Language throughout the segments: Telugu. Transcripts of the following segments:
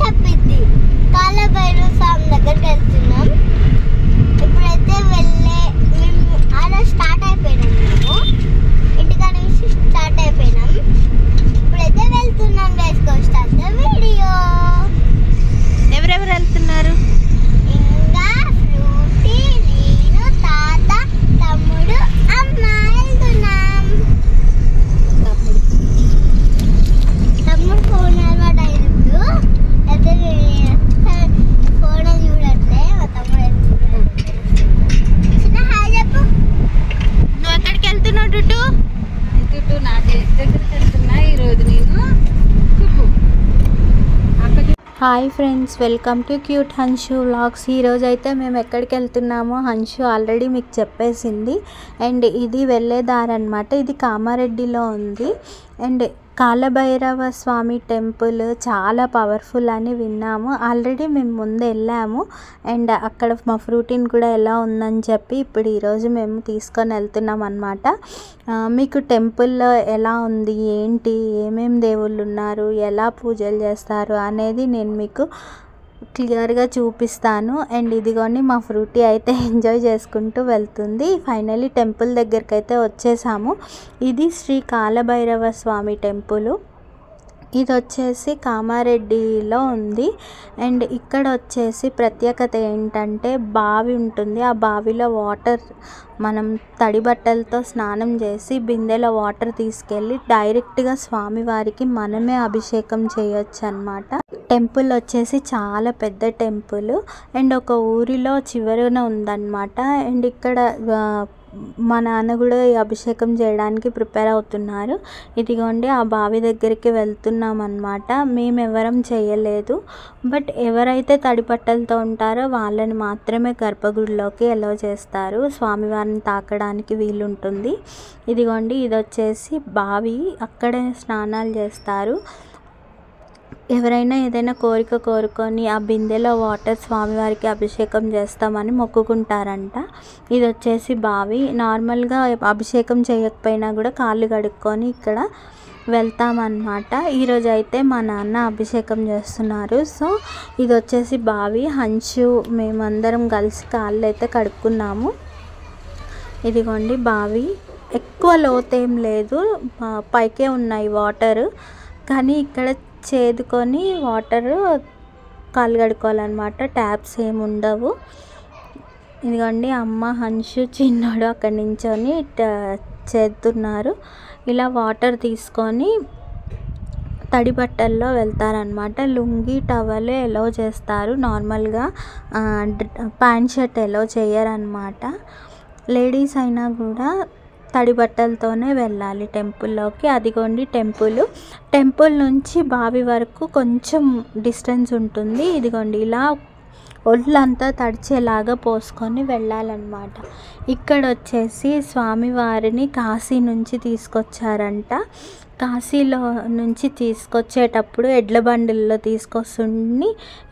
చెప్పింది. కాలభైరవ స్వామి దగ్గరికి వెళ్తున్నాం. ఇప్పుడైతే మేము అలా స్టార్ట్ అయిపోయినాం. మేము ఇంటికాడ నుంచి స్టార్ట్ అయిపోయినాం. ఇప్పుడైతే వెళ్తున్నాం. Start the video. ఎవరెవరు వెళ్తున్నారు? ఇంకా ఫ్రూటీ, నేను, తాత, తమ్ముడు, అమ్మ వెళ్తున్నాం. తమ్ముడు ఫోన్ అలవాటు అయినప్పుడు అయితే ఫోన్ చూడట్లే. మా తమ్ముడు చిన్న హాయ్ చెప్పు. నువ్వు ఎక్కడికి వెళ్తున్నావు? టుటు నా దగ్గరికి వెళ్తున్నా ఈరోజు నేను. Hi friends, welcome to cute Hanshu vlogs. ఈరోజు అయితే మేము ఎక్కడికి వెళ్తున్నామో హన్షు ఆల్రెడీ మీకు చెప్పేసింది. అండ్ ఇది వెళ్ళే దారి అనమాట. ఇది కామారెడ్డిలో ఉంది. అండ్ కాలభైరవ స్వామి టెంపుల్ చాలా పవర్ఫుల్ అని విన్నాము. ఆల్రెడీ మేము ముందు వెళ్ళాము. అండ్ అక్కడ మా ఫ్రూటీని కూడా ఎలా ఉందని చెప్పి ఇప్పుడు ఈరోజు మేము తీసుకొని వెళ్తున్నాం అనమాట. మీకు టెంపుల్లో ఎలా ఉంది, ఏంటి, ఏమేమి దేవుళ్ళు ఉన్నారు, ఎలా పూజలు చేస్తారు అనేది నేను మీకు క్లియర్గా చూపిస్తాను. అండ్ ఇదిగోండి మా ఫ్రూటీ అయితే ఎంజాయ్ చేసుకుంటూ వెళ్తుంది. ఫైనలీ టెంపుల్ దగ్గరికి అయితే వచ్చేసాము. ఇది శ్రీ కాలభైరవ స్వామి టెంపుల్. ఇది వచ్చేసి కామారెడ్డిలో ఉంది. అండ్ ఇక్కడ వచ్చేసి ప్రత్యేకత ఏంటంటే బావి ఉంటుంది. ఆ బావిలో వాటర్ మనం తడి బట్టలతో స్నానం చేసి బిందెలో వాటర్ తీసుకెళ్ళి డైరెక్ట్గా స్వామివారికి మనమే అభిషేకం చేయొచ్చు అన్నమాట. టెంపుల్ వచ్చేసి చాలా పెద్ద టెంపుల్. అండ్ ఒక ఊరిలో చివరన ఉందన్నమాట. అండ్ ఇక్కడ మా నాన్న కూడా ఈ అభిషేకం చేయడానికి ప్రిపేర్ అవుతున్నారు. ఇదిగోండి ఆ బావి దగ్గరికి వెళ్తున్నాం అన్నమాట. మేమెవరం చేయలేదు. బట్ ఎవరైతే తడిపట్టలతో ఉంటారో వాళ్ళని మాత్రమే గర్భగుడిలోకి అలౌ చేస్తారు. స్వామివారిని తాకడానికి వీలుంటుంది. ఇదిగోండి ఇది వచ్చేసి బావి, అక్కడే స్నానాలు చేస్తారు. ఎవరైనా ఏదైనా కోరిక కోరుకొని ఆ బిందెలో వాటర్ స్వామివారికి అభిషేకం చేస్తామని మొక్కుకుంటారంట. ఇది వచ్చేసి బావి. నార్మల్గా అభిషేకం చేయకపోయినా కూడా కాళ్ళు కడుక్కొని ఇక్కడ వెళ్తామన్నమాట. ఈరోజు అయితే మా నాన్న అభిషేకం చేస్తున్నారు. సో ఇది వచ్చేసి బావి. హన్షు మేమందరం కలిసి కాళ్ళు అయితే కడుక్కున్నాము. ఇదిగోండి బావి. ఎక్కువ లోతేం లేదు, పైకే ఉన్నాయి వాటర్. కానీ ఇక్కడ చేదుకొని వాటర్ కాళ్ళు కడుక్కోవాలన్నమాట. ట్యాప్స్ ఏమి ఉండవు. ఇదిగోండి అమ్మ, హన్షు, చిన్నోడు అక్కడి నించొని చేస్తున్నారు. ఇలా వాటర్ తీసుకొని తడి బట్టల్లో వెళ్తారనమాట. లుంగి, టవల్ ఎలో చేస్తారు. నార్మల్గా ప్యాంట్ షర్ట్ ఎలో చేయరనమాట. లేడీస్ అయినా కూడా తడి బట్టలతోనే వెళ్ళాలి టెంపుల్లోకి. అదిగోండి టెంపుల్ నుంచి బావి వరకు కొంచెం డిస్టెన్స్ ఉంటుంది. ఇదిగోండి ఇలా ఒళ్ళంతా తడిచేలాగా పోసుకొని వెళ్ళాలన్నమాట. ఇక్కడ వచ్చేసి స్వామివారిని కాశీ నుంచి తీసుకొచ్చారంట. కాశీలో నుంచి తీసుకొచ్చేటప్పుడు ఎడ్ల బండిల్లో తీసుకొస్తుండి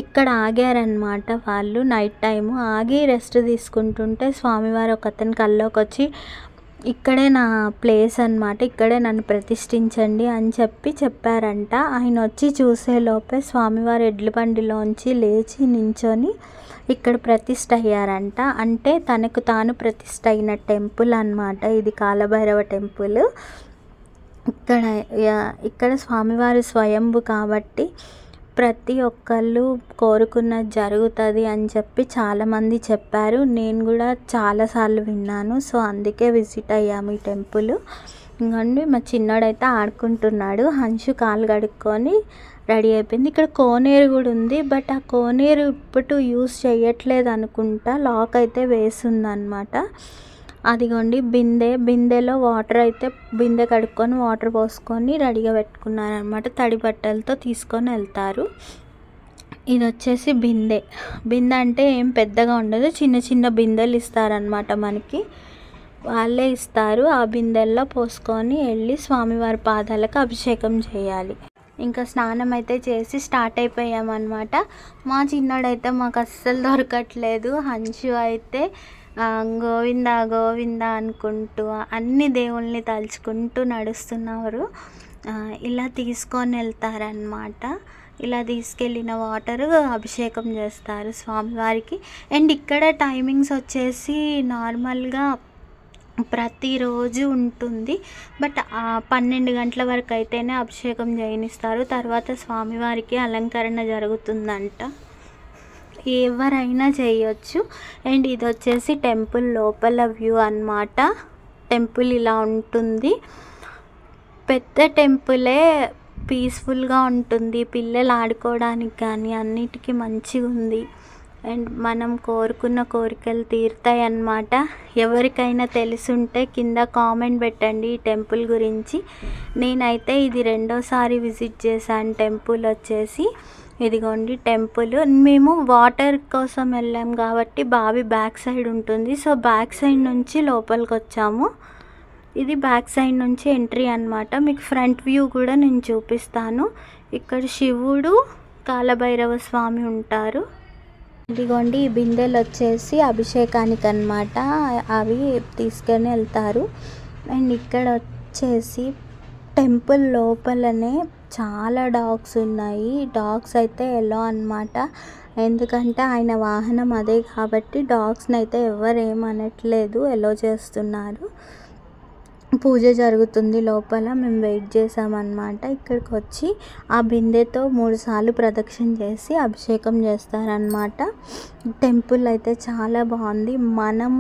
ఇక్కడ ఆగారనమాట. వాళ్ళు నైట్ టైము ఆగి రెస్ట్ తీసుకుంటుంటే స్వామివారు ఒక అతని కల్లోకి వచ్చి ఇక్కడే నా ప్లేస్ అన్నమాట, ఇక్కడే నన్ను ప్రతిష్ఠించండి అని చెప్పారంట. ఆయన వచ్చి చూసేలోపే స్వామివారి ఎడ్ల బండిలోంచి లేచి నించొని ఇక్కడ ప్రతిష్ఠ అయ్యారంట. అంటే తనకు తాను ప్రతిష్ఠ అయిన టెంపుల్ అన్నమాట ఇది కాలభైరవ టెంపుల్. ఇక్కడ స్వామివారి స్వయంభు కాబట్టి ప్రతి ఒక్కళ్ళు కోరుకున్నది జరుగుతుంది అని చెప్పి చాలామంది చెప్పారు. నేను కూడా చాలాసార్లు విన్నాను. సో అందుకే విజిట్ అయ్యాము ఈ టెంపుల్. ఇంకండి మా చిన్నోడైతే ఆడుకుంటున్నాడు. హన్షు కాలు కడుక్కొని రెడీ అయిపోయింది. ఇక్కడ కోనేరు కూడా ఉంది. బట్ ఆ కోనేరు ఇప్పుడు యూస్ చేయట్లేదు అనుకుంటా. లాక్ అయితే వేసిందనమాట. అదిగోండి బిందెలో వాటర్ అయితే బిందె కడుక్కొని వాటర్ పోసుకొని రెడీగా పెట్టుకున్నారనమాట. తడి బట్టలతో తీసుకొని వెళ్తారు. ఇది వచ్చేసి బిందె అంటే ఏం పెద్దగా ఉండదు, చిన్న చిన్న బిందెలు ఇస్తారనమాట మనకి. వాళ్ళే ఇస్తారు. ఆ బిందెల్లో పోసుకొని వెళ్ళి స్వామివారి పాదాలకు అభిషేకం చేయాలి. ఇంకా స్నానం అయితే చేసి స్టార్ట్ అయిపోయామన్నమాట. మా చిన్నోడైతే మాకు అస్సలు దొరకట్లేదు. హన్షు అయితే గోవింద గోవింద అనుకుంటూ అన్ని దేవుల్ని తలుచుకుంటూ నడుస్తున్నారు. ఇలా తీసుకొని వెళ్తారనమాట. ఇలా తీసుకెళ్ళిన వాటర్ అభిషేకం చేస్తారు స్వామివారికి. అండ్ ఇక్కడ టైమింగ్స్ వచ్చేసి నార్మల్గా ప్రతిరోజు ఉంటుంది, బట్ 12 గంటల వరకు అయితేనే అభిషేకం చేయనిస్తారు. తర్వాత స్వామివారికి అలంకరణ జరుగుతుందంట. ఎవరైనా చేయొచ్చు. అండ్ ఇది వచ్చేసి టెంపుల్ లోపల వ్యూ అన్నమాట. టెంపుల్ ఇలా ఉంటుంది. పెద్ద టెంపులే, పీస్ఫుల్గా ఉంటుంది. పిల్లలు ఆడుకోవడానికి కానీ అన్నిటికీ మంచిగా ఉంది. అండ్ మనం కోరుకున్న కోరికలు తీరుతాయి అన్నమాట. ఎవరికైనా తెలుసుంటే కింద కామెంట్ పెట్టండి ఈ టెంపుల్ గురించి. నేనైతే ఇది 2వ సారి విజిట్ చేశాను. టెంపుల్ వచ్చేసి ఇదిగోండి టెంపుల్. మేము వాటర్ కోసం వెళ్ళాం కాబట్టి బావి బ్యాక్ సైడ్ ఉంటుంది. సో బ్యాక్ సైడ్ నుంచి లోపలికి వచ్చాము. ఇది బ్యాక్ సైడ్ నుంచి ఎంట్రీ అన్నమాట. మీకు ఫ్రంట్ వ్యూ కూడా నేను చూపిస్తాను. ఇక్కడ శివుడు, కాలభైరవ స్వామి ఉంటారు. ఇదిగోండి ఈ బిందెలు వచ్చేసి అభిషేకానికి అన్నమాట. అవి తీసుకొని వెళ్తారు. అండ్ ఇక్కడ వచ్చేసి టెంపుల్ లోపలనే చాలా డాగ్స్ ఉన్నాయి. డాగ్స్ అయితే ఎల్లో అన్నమాట. ఎందుకంటే ఆయన వాహనం అదే కాబట్టి డాగ్స్ని అయితే ఎవరు ఏమనట్లేదు, ఎల్లో చేస్తున్నారు. పూజ జరుగుతుంది లోపల. మేము వెయిట్ చేసామన్నమాట. ఇక్కడికి వచ్చి ఆ బిందెతో 3 సార్లు ప్రదక్షిణ చేసి అభిషేకం చేస్తారనమాట. టెంపుల్ అయితే చాలా బాగుంది. మనం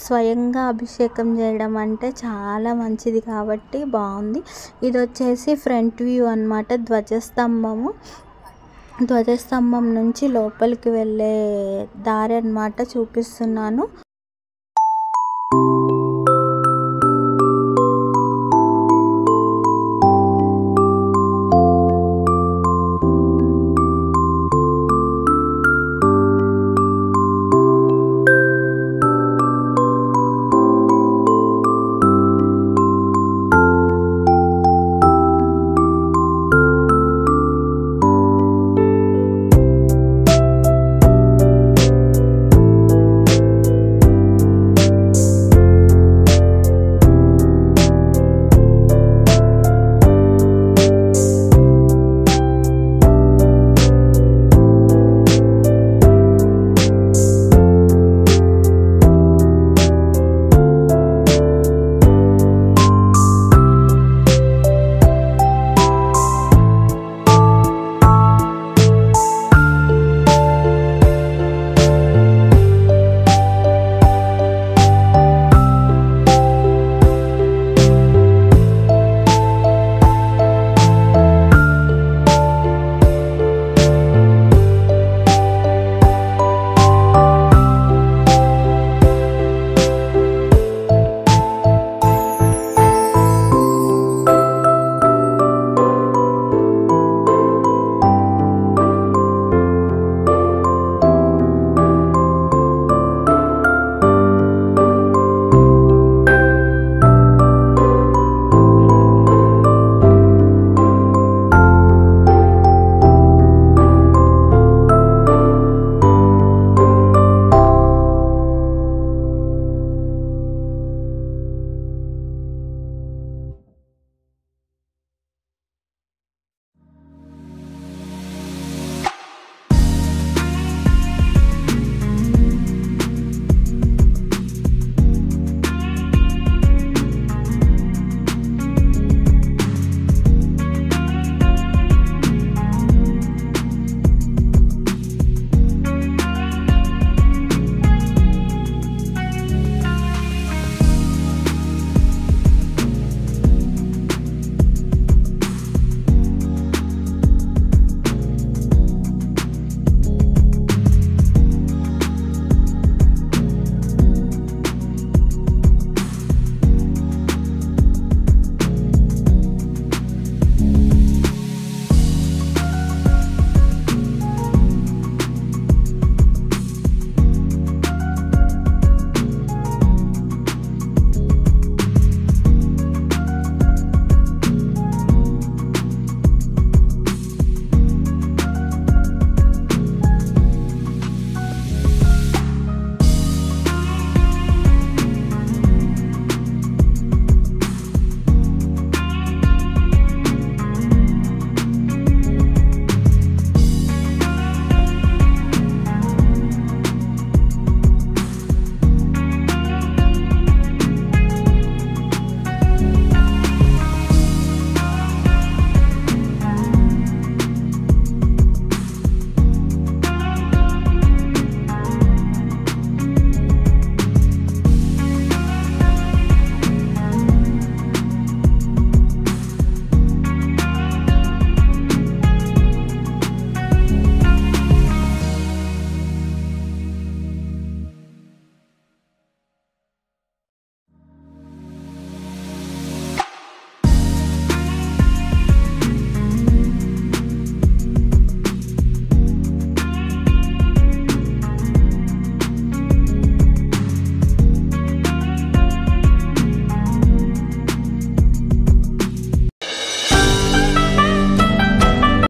స్వయంగా అభిషేకం చేయడం అంటే చాలా మంచిది కాబట్టి బాగుంది. ఇది వచ్చేసి ఫ్రంట్ వ్యూ అన్నమాట. ధ్వజస్తంభం నుంచి లోపలికి వెళ్ళే దారి అన్నమాట చూపిస్తున్నాను.